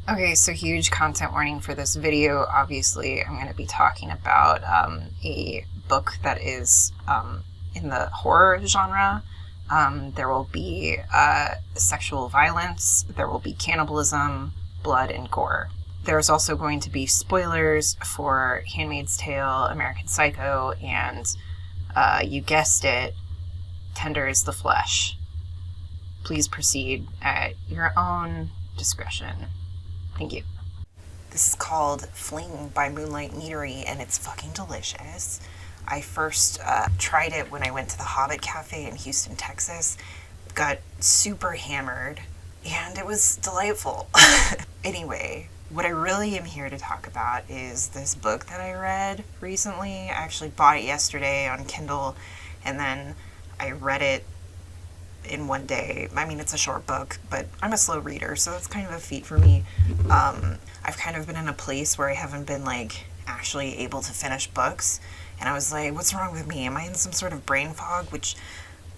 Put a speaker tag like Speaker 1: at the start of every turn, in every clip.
Speaker 1: Okay, so huge content warning for this video. Obviously, I'm going to be talking about a book that is in the horror genre. There will be sexual violence, there will be cannibalism, blood, and gore. There's also going to be spoilers for Handmaid's Tale, American Psycho, and you guessed it, Tender is the Flesh. Please proceed at your own discretion. Thank you. This is called Fling by Moonlight Meadery, and it's fucking delicious. I first tried it when I went to the Hobbit Cafe in Houston, Texas. Got super hammered, and it was delightful. Anyway, what I really am here to talk about is this book that I read recently. I actually bought it yesterday on Kindle, and then I read it in one day. I mean, it's a short book, but I'm a slow reader, so that's kind of a feat for me. I've kind of been in a place where I haven't been like actually able to finish books, and I was like, what's wrong with me? Am I in some sort of brain fog? Which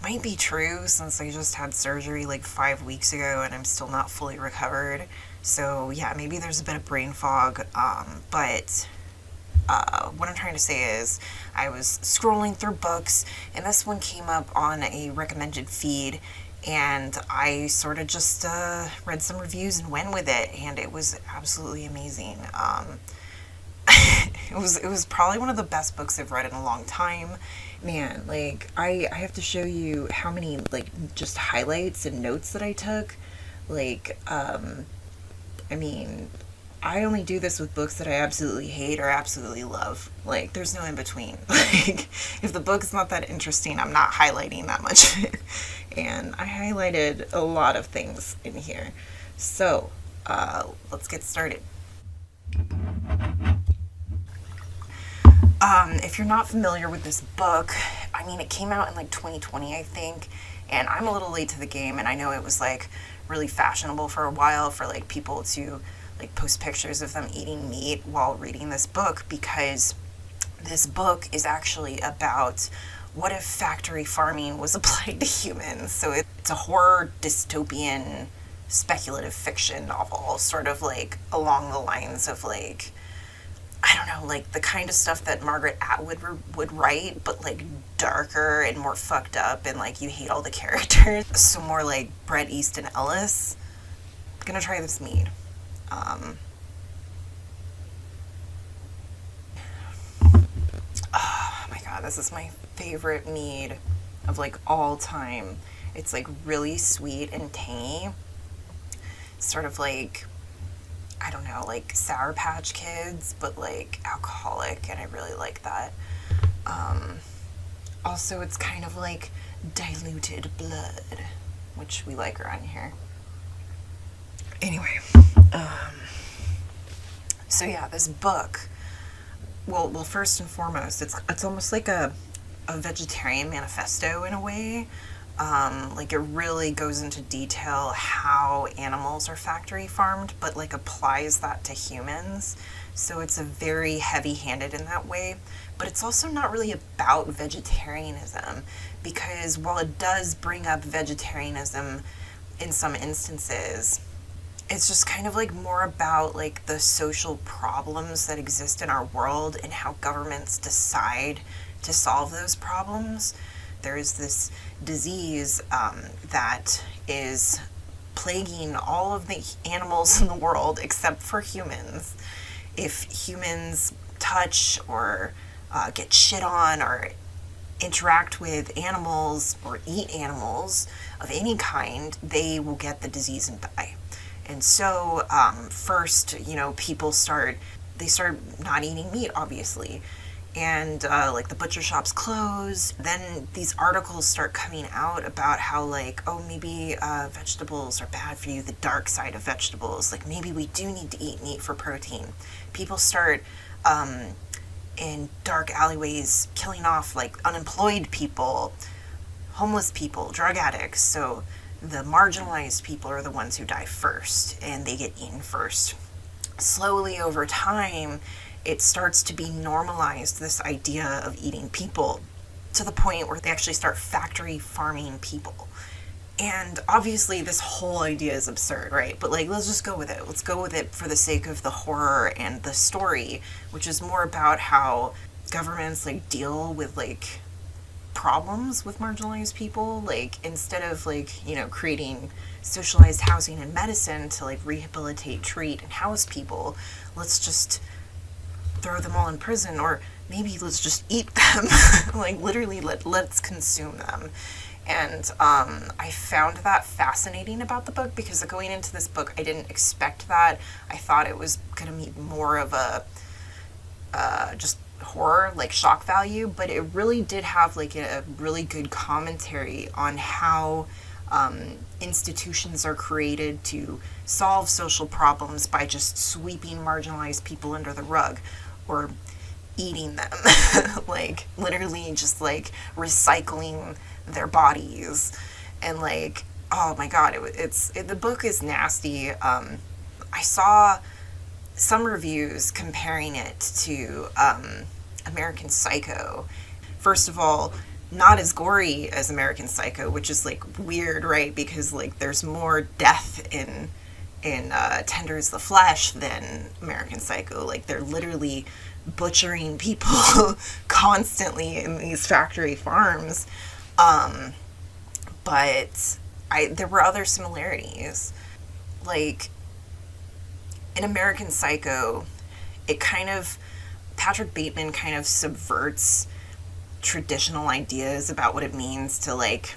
Speaker 1: might be true since I just had surgery like 5 weeks ago and I'm still not fully recovered. So yeah, maybe there's a bit of brain fog, but what I'm trying to say is I was scrolling through books and this one came up on a recommended feed, and I sort of just read some reviews and went with it, and it was absolutely amazing. It was probably one of the best books I've read in a long time. Man, like I have to show you how many like just highlights and notes that I took. Like I mean, I only do this with books that I absolutely hate or absolutely love. Like, there's no in between. Like, if the book's not that interesting, I'm not highlighting that much of it. And I highlighted a lot of things in here. So, let's get started. If you're not familiar with this book, I mean, it came out in like 2020, I think, and I'm a little late to the game, and I know it was like really fashionable for a while for like people to like post pictures of them eating meat while reading this book, because this book is actually about what if factory farming was applied to humans. So it's a horror dystopian speculative fiction novel, sort of like along the lines of like, I don't know, like the kind of stuff that Margaret Atwood would write, but like darker and more fucked up, and like you hate all the characters. So more like Bret Easton Ellis. I'm gonna try this mead. Oh my god, this is my favorite mead of like all time. It's like really sweet and tangy. Sort of like, I don't know, like Sour Patch Kids, but like alcoholic, and I really like that. Also, it's kind of like diluted blood, which we like around here. Anyway, so yeah, this book. Well, first and foremost, it's almost like a vegetarian manifesto in a way. Like it really goes into detail how animals are factory farmed, but like applies that to humans. So it's a very heavy-handed in that way. But it's also not really about vegetarianism, because while it does bring up vegetarianism in some instances, it's just kind of like more about like the social problems that exist in our world and how governments decide to solve those problems. There is this disease that is plaguing all of the animals in the world except for humans. If humans touch or get shit on or interact with animals or eat animals of any kind, they will get the disease and die. And so first, people start not eating meat, obviously. And like the butcher shops close. Then these articles start coming out about how like, oh, maybe vegetables are bad for you, the dark side of vegetables. Like maybe we do need to eat meat for protein. People start in dark alleyways killing off like unemployed people, homeless people, drug addicts. So the marginalized people are the ones who die first, and they get eaten first. Slowly over time, it starts to be normalized, this idea of eating people, to the point where they actually start factory farming people. And obviously this whole idea is absurd, right? But like, let's just go with it. Let's go with it for the sake of the horror and the story, which is more about how governments like deal with like problems with marginalized people. Like, instead of like, you know, creating socialized housing and medicine to like rehabilitate, treat, and house people, let's just throw them all in prison, or maybe let's just eat them. Like, literally, let's consume them. And I found that fascinating about the book, because going into this book, I didn't expect that. I thought it was going to be more of a just horror, like shock value, but it really did have like a really good commentary on how institutions are created to solve social problems by just sweeping marginalized people under the rug, or eating them. Like, literally just like recycling their bodies. And like, oh my god, the book is nasty. I saw some reviews comparing it to American Psycho. First of all, not as gory as American Psycho, which is like weird, right? Because like there's more death in Tender as the Flesh than American Psycho. Like, they're literally butchering people constantly in these factory farms. But there were other similarities. Like, in American Psycho, Patrick Bateman kind of subverts traditional ideas about what it means to like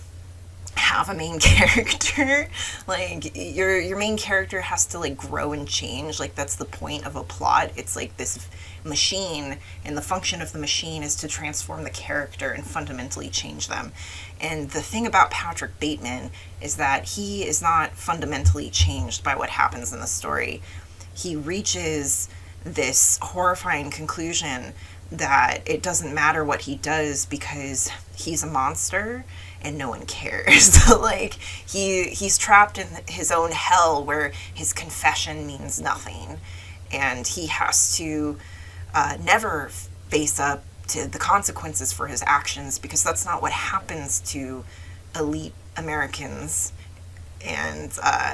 Speaker 1: have a main character. Like, your main character has to like grow and change. Like, that's the point of a plot. It's like this machine, and the function of the machine is to transform the character and fundamentally change them. And the thing about Patrick Bateman is that he is not fundamentally changed by what happens in the story. He reaches this horrifying conclusion that it doesn't matter what he does because he's a monster and no one cares. Like, he's trapped in his own hell where his confession means nothing, and he has to never face up to the consequences for his actions, because that's not what happens to elite Americans. And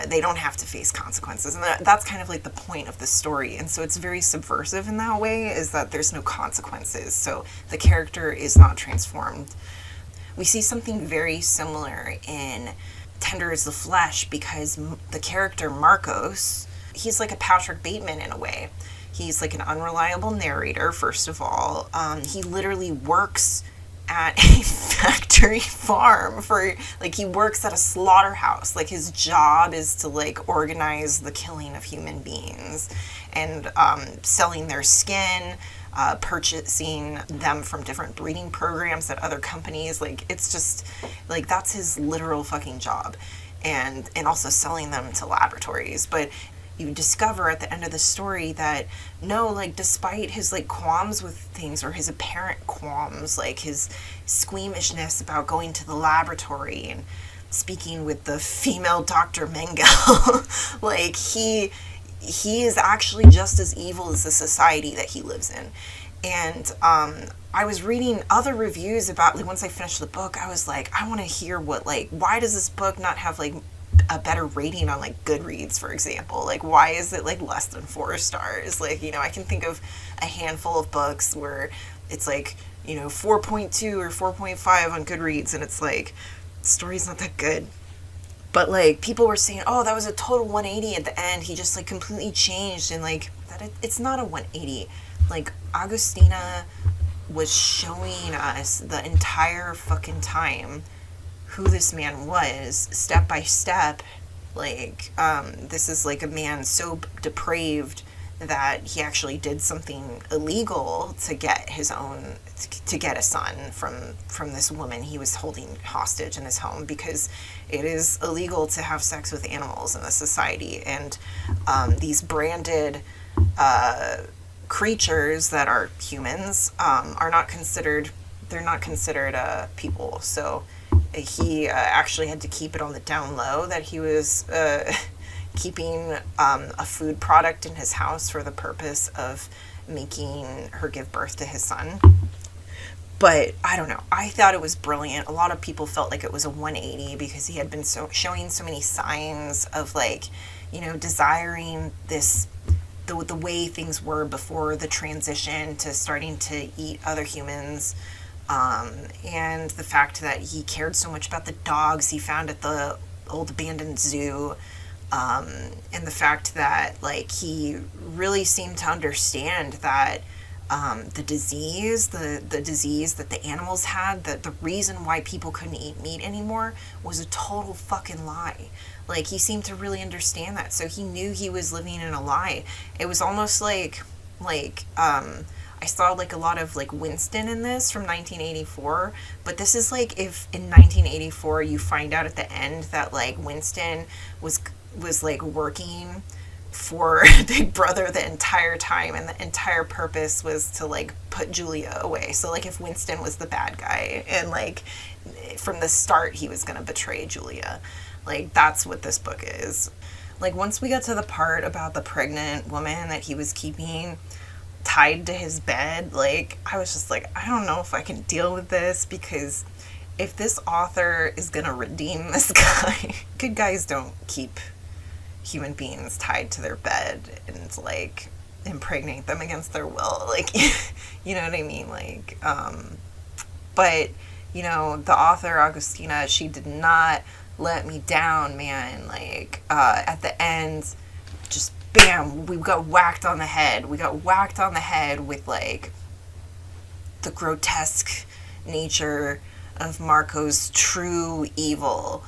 Speaker 1: they don't have to face consequences. And that's kind of like the point of the story. And so it's very subversive in that way, is that there's no consequences. So the character is not transformed. We see something very similar in Tender as the Flesh, because the character Marcos, he's like a Patrick Bateman in a way. He's like an unreliable narrator, first of all. He literally works at a factory farm he works at a slaughterhouse. Like, his job is to like organize the killing of human beings, and selling their skin, purchasing them from different breeding programs at other companies. Like, it's just like, that's his literal fucking job. And also selling them to laboratories. But you discover at the end of the story that no, like, despite his like qualms with things, or his apparent qualms, like his squeamishness about going to the laboratory and speaking with the female Dr. Mengele, like, he is actually just as evil as the society that he lives in. And I was reading other reviews about, like, once I finished the book, I was like, I want to hear what, like, why does this book not have like a better rating on like Goodreads, for example? Like, why is it like less than 4 stars? Like, you know, I can think of a handful of books where it's like, you know, 4.2 or 4.5 on Goodreads, and it's like, the story's not that good. But like, people were saying, oh, that was a total 180 at the end. He just like completely changed, and like that it's not a 180. Like, Agustina was showing us the entire fucking time who this man was, step by step. Like, this is like a man so depraved that he actually did something illegal to get a son from this woman he was holding hostage in his home, because it is illegal to have sex with animals in this society. And these branded creatures that are humans are not considered people. So he actually had to keep it on the down low that he was keeping a food product in his house for the purpose of making her give birth to his son. But I don't know. I thought it was brilliant. A lot of people felt like it was a 180 because he had been showing so many signs of like, desiring this the way things were before the transition to starting to eat other humans. And the fact that he cared so much about the dogs he found at the old abandoned zoo, and the fact that like he really seemed to understand that the disease that the animals had, that the reason why people couldn't eat meat anymore was a total fucking lie. Like he seemed to really understand that, so he knew he was living in a lie. It was almost like I saw like a lot of like Winston in this from 1984, but this is like if in 1984 you find out at the end that like Winston was like working for Big Brother the entire time, and the entire purpose was to like put Julia away. So like if Winston was the bad guy and like from the start he was going to betray Julia. Like that's what this book is. Like once we got to the part about the pregnant woman that he was keeping tied to his bed, like I was just like, I don't know if I can deal with this, because if this author is going to redeem this guy, good guys don't keep human beings tied to their bed and like impregnate them against their will, like you know what I mean, like but the author Augustina, she did not let me down, man. Like at the end, just bam, we got whacked on the head with like the grotesque nature of Marco's true evil,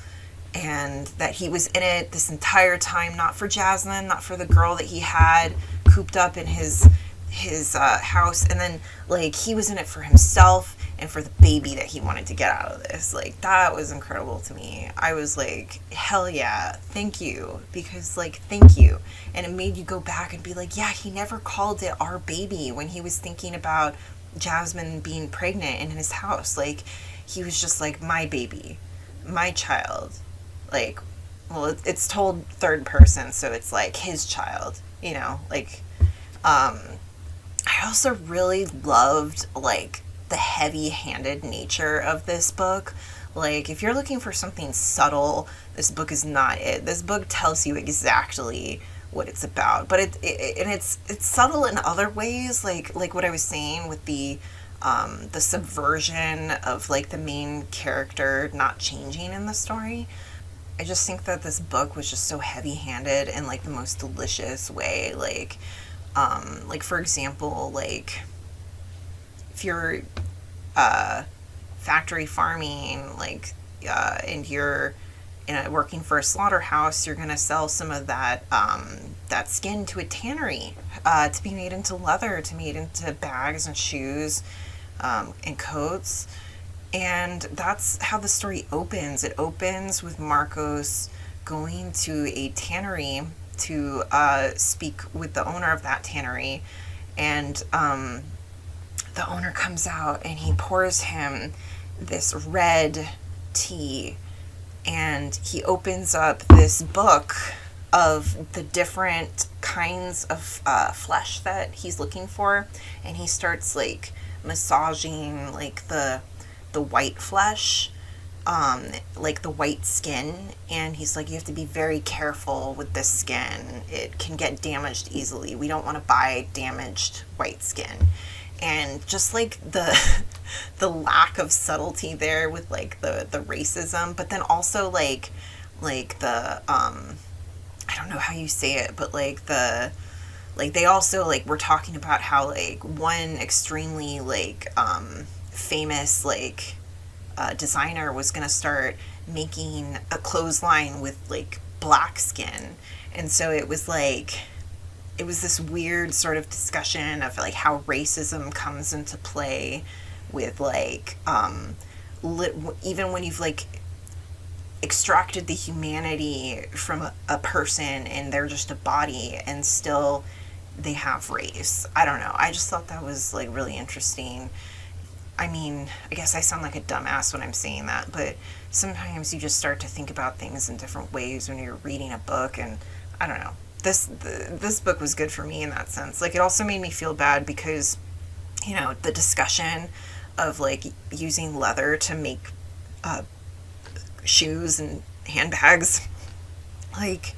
Speaker 1: and that he was in it this entire time, not for Jasmine, not for the girl that he had cooped up in his house, and then like he was in it for himself and for the baby that he wanted to get out of this. Like that was incredible to me. I was like, hell yeah, thank you, because like thank you. And it made you go back and be like, yeah, he never called it our baby when he was thinking about Jasmine being pregnant in his house. Like he was just like, my baby, my child. Like, well, it's told third person, so it's like his child, like I also really loved like the heavy-handed nature of this book. Like if you're looking for something subtle, this book is not it. This book tells you exactly what it's about, but it's subtle in other ways, like what I was saying with the subversion of like the main character not changing in the story. I just think that this book was just so heavy-handed in like the most delicious way. Like for example, like if you're factory farming, like and you're working for a slaughterhouse, you're gonna sell some of that that skin to a tannery to be made into leather, to be made into bags and shoes and coats. And that's how the story opens. It opens with Marcos going to a tannery to speak with the owner of that tannery, and the owner comes out and he pours him this red tea, and he opens up this book of the different kinds of flesh that he's looking for, and he starts like massaging like the white flesh, like the white skin, and he's like, you have to be very careful with this skin. It can get damaged easily. We don't want to buy damaged white skin. And just like the lack of subtlety there with like the racism, but then also like the I don't know how you say it, but like they also like were talking about how like one extremely like famous like designer was gonna start making a clothesline with like black skin, and so it was this weird sort of discussion of like how racism comes into play with like even when you've like extracted the humanity from a person and they're just a body and still they have race. I don't know. I just thought that was like really interesting. I mean, I guess I sound like a dumbass when I'm saying that, but sometimes you just start to think about things in different ways when you're reading a book, and I don't know. This book was good for me in that sense. Like, it also made me feel bad because, the discussion of like using leather to make uh, shoes and handbags. Like,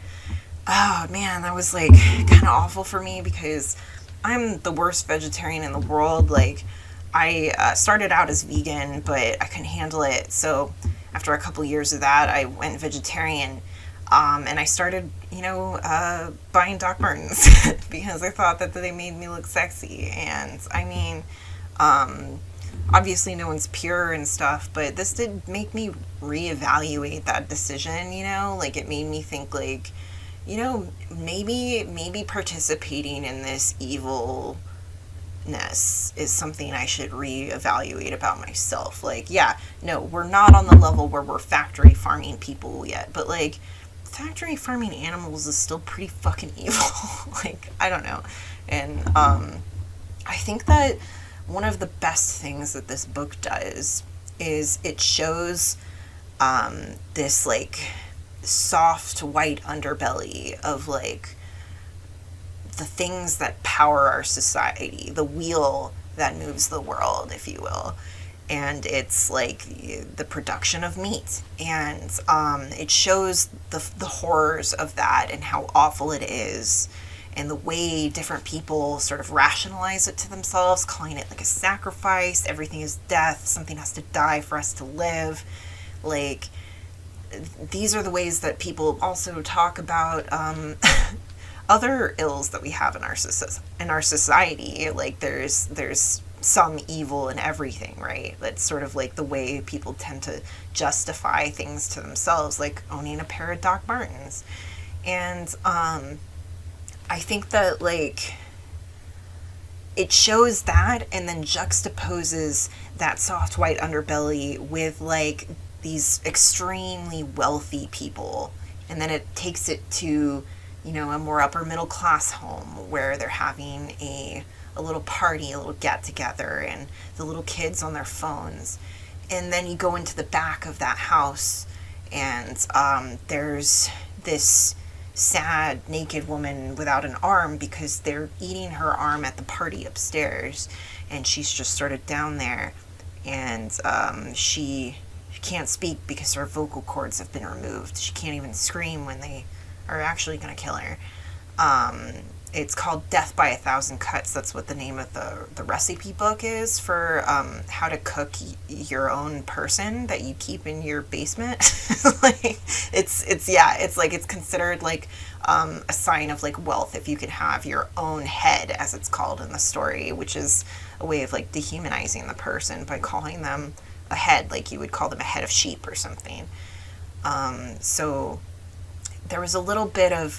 Speaker 1: oh man, that was like kind of awful for me because I'm the worst vegetarian in the world. Like, I started out as vegan, but I couldn't handle it. So after a couple years of that, I went vegetarian. And I started, buying Doc Martens because I thought that they made me look sexy. And I mean, obviously no one's pure and stuff, but this did make me reevaluate that decision, like it made me think like, maybe participating in this evilness is something I should reevaluate about myself. Like, yeah, no, we're not on the level where we're factory farming people yet, but like factory farming animals is still pretty fucking evil. Like, I don't know. And I think that one of the best things that this book does is it shows this like soft white underbelly of like the things that power our society, the wheel that moves the world, if you will. And it's like the production of meat, and it shows the horrors of that and how awful it is, and the way different people sort of rationalize it to themselves, calling it like a sacrifice. Everything is death. Something has to die for us to live. Like, these are the ways that people also talk about other ills that we have in our society. Like, there's some evil in everything, right? That's sort of like the way people tend to justify things to themselves, like owning a pair of Doc Martens. And I think that like it shows that and then juxtaposes that soft white underbelly with like these extremely wealthy people, and then it takes it to a more upper middle class home where they're having a little party, a little get together, and the little kids on their phones. And then you go into the back of that house, and there's this sad naked woman without an arm because they're eating her arm at the party upstairs, and she's just sort of down there, and she can't speak because her vocal cords have been removed. She can't even scream when they are actually going to kill her. It's called Death by a Thousand Cuts. That's what the name of the recipe book is for how to cook your own person that you keep in your basement. Like, it's considered like a sign of like wealth if you can have your own head, as it's called in the story, which is a way of like dehumanizing the person by calling them a head, like you would call them a head of sheep or something. So there was a little bit of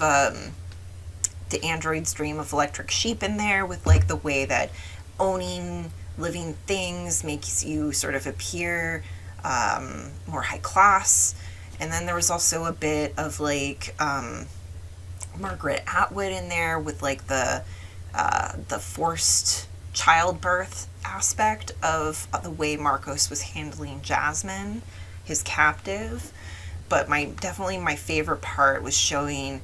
Speaker 1: the android's dream of electric sheep in there, with like the way that owning living things makes you sort of appear more high class. And then there was also a bit of like Margaret Atwood in there with like the forced childbirth aspect of the way Marcos was handling Jasmine, his captive. But definitely my favorite part was showing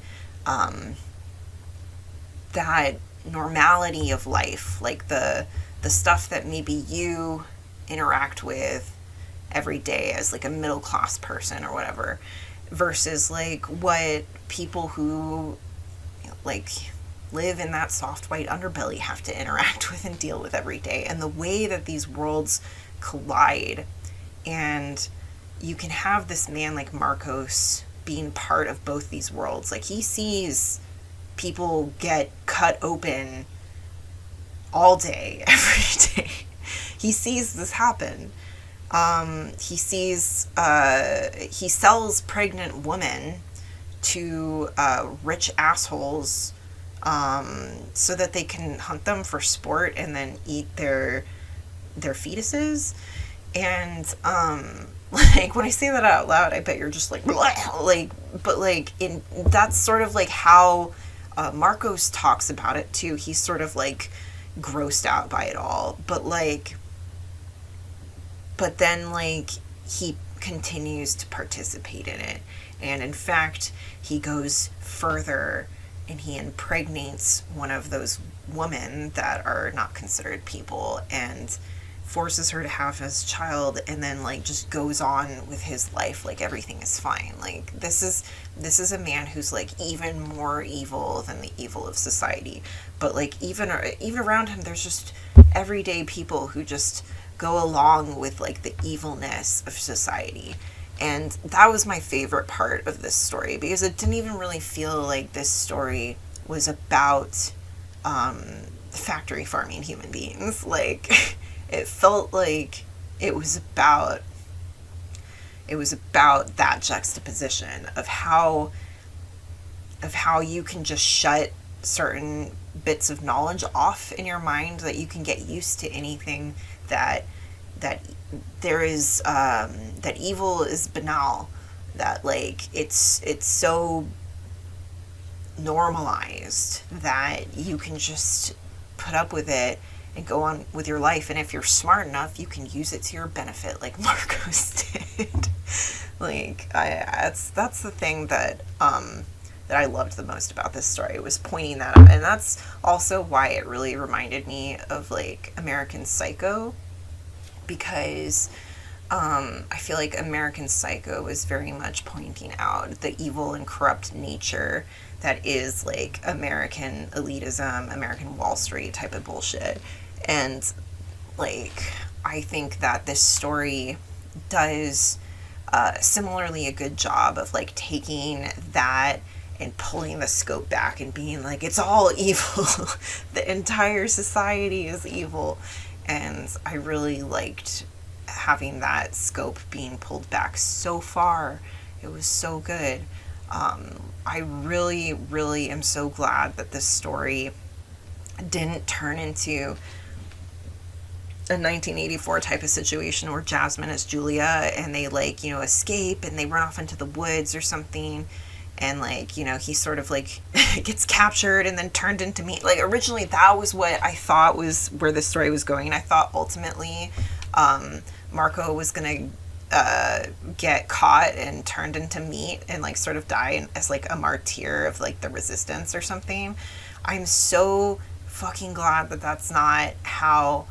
Speaker 1: that normality of life, like the stuff that maybe you interact with every day as like a middle class person or whatever, versus like what people who like live in that soft white underbelly have to interact with and deal with every day, and the way that these worlds collide. And you can have this man like Marcos being part of both these worlds. Like, he sees people get cut open all day, every day. He sees this happen. He sells pregnant women to rich assholes so that they can hunt them for sport and then eat their fetuses. And like, when I say that out loud, I bet you're just like, but like, that's sort of like how Marcos talks about it too. He's sort of like grossed out by it all, but then like he continues to participate in it. And in fact, he goes further and he impregnates one of those women that are not considered people, and forces her to have his child, and then like just goes on with his life like everything is fine. Like this is a man who's like even more evil than the evil of society. But like even around him there's just everyday people who just go along with like the evilness of society. And that was my favorite part of this story, because it didn't even really feel like this story was about factory farming human beings. Like it felt like it was about that juxtaposition of how you can just shut certain bits of knowledge off in your mind, that you can get used to anything, that there is that evil is banal, that like it's so normalized that you can just put up with it and go on with your life, and if you're smart enough you can use it to your benefit like Marcos did. Like that's the thing that I loved the most about this story, was pointing that out. And that's also why it really reminded me of like American Psycho, because I feel like American Psycho is very much pointing out the evil and corrupt nature that is like American elitism, American Wall Street type of bullshit. And like I think that this story does similarly a good job of like taking that and pulling the scope back and being like, it's all evil. The entire society is evil. And I really liked having that scope being pulled back so far. It was so good. I really, really am so glad that this story didn't turn into a 1984 type of situation where Jasmine is Julia and they like, you know, escape and they run off into the woods or something. And like, you know, he sort of like gets captured and then turned into meat. Like originally that was what I thought was where the story was going. And I thought ultimately Marco was going to get caught and turned into meat and like sort of die as like a martyr of like the resistance or something. I'm so fucking glad that that's not how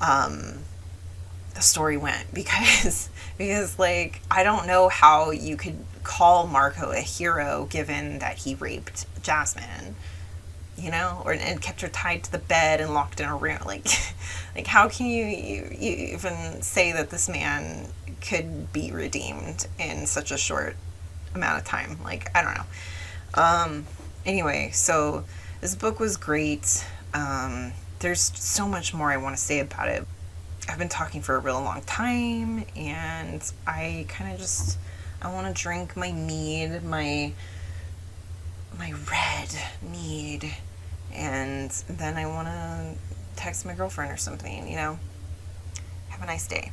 Speaker 1: the story went, because like I don't know how you could call Marco a hero given that he raped Jasmine, you know, and kept her tied to the bed and locked in a room. Like how can you even say that this man could be redeemed in such a short amount of time? Like I don't know. Anyway, so this book was great. There's so much more I want to say about it. I've been talking for a real long time, and I kind of just, I want to drink my mead, my red mead, and then I want to text my girlfriend or something, you know. Have a nice day.